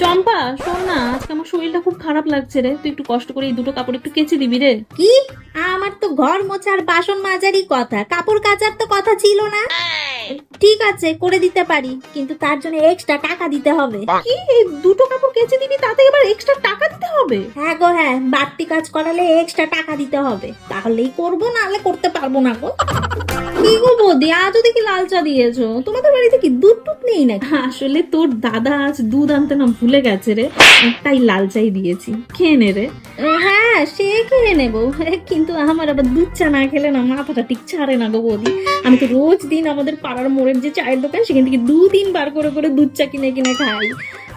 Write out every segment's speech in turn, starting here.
চম্পা, শোন না, আজকে আমার শরীরটা খুব খারাপ লাগছে রে। তুই একটু কষ্ট করে এই দুটো কাপড় একটু কেচে দিবি রে। কি? আমার তো ঘর মোছার বাসন মাজারই কথা, কাপড় কাচার তো কথা ছিল না। ঠিক আছে, করে দিতে পারি, কিন্তু তার জন্য এক্সট্রা টাকা দিতে হবে। কি, এই দুটো কাপড় কেচে দিবি তাতে এবার এক্সট্রা টাকা দিতে হবে? হ্যাঁ গো হ্যাঁ, বাড়তি কাজ করালে এক্সট্রা টাকা দিতে হবে, তাহলেই করবো, নাহলে করতে পারবো না গো। কি গো বৌদি, আজও দেখি লাল চা দিয়েছো। তোমাদের বাড়িতে কি দুধ টুধ নেই না? আসলে তোর দাদা আজ দুধ আনতে না ভুলে গেছে রে, তাই লাল চাই দিয়েছি, খেয়ে নে রে। হ্যাঁ, সে খেয়ে নেবো, কিন্তু আমার আবার দুধ চা না খেলে না মাথাটা ঠিক ছাড়ে না গো বৌদি। আমি তো রোজ দিন আমাদের পাড়ার মোড়ের যে চায়ের দোকান, সেখান থেকে 2-3 বার করে করে দুধ চা কিনে কিনে খাই,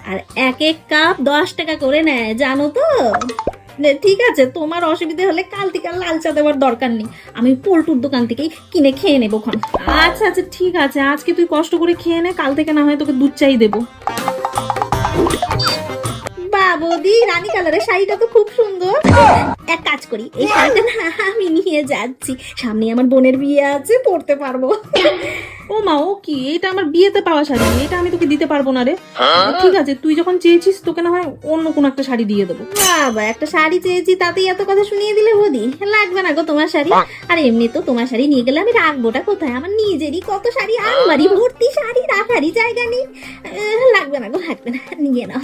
আর এক এক কাপ 10 টাকা করে নেয়, জানো তো। ঠিক আছে, তোমার অসুবিধা হলে কাল থেকে আর লাল চা দেওয়ার দরকার নেই, আমি পল্টুর দোকান থেকেই কিনে খেয়ে নেবো খন। আচ্ছা আচ্ছা ঠিক আছে, আজকে তুই কষ্ট করে খেয়ে নে, কাল থেকে না হয় তোকে দুধ চাই দেবো। বা বৌদি, রানী কালারের শাড়িটা তো খুব সুন্দর। এক কাজ করি, এই শাড়িটা না আমি নিয়ে যাচ্ছি, সামনে আমার বোনের বিয়ে আছে, পরতে পারবো। ও মা, ও কি, এটা আমার বিয়েতে পাওয়া শাড়ি, এটা আমি তোকে দিতে পারবো না রে। ঠিক আছে, তুই যখন চেয়েছিস তোকে না হয় অন্য কোনো একটা শাড়ি দিয়ে দেবো। বাবা, একটা শাড়ি চেয়েছি তাতেই এত কথা শুনিয়ে দিলে বৌদি। লাগবে না গো তোমার শাড়ি, আর এমনি তো তোমার শাড়ি নিয়ে গেলে আমি রাখবোটা কোথায়? আমার নিজেরই কত শাড়ি, আলমারি ভর্তি শাড়ি, রাখারই জায়গা নেই। লাগবে না গো, লাগবে না, নিয়ে নাও।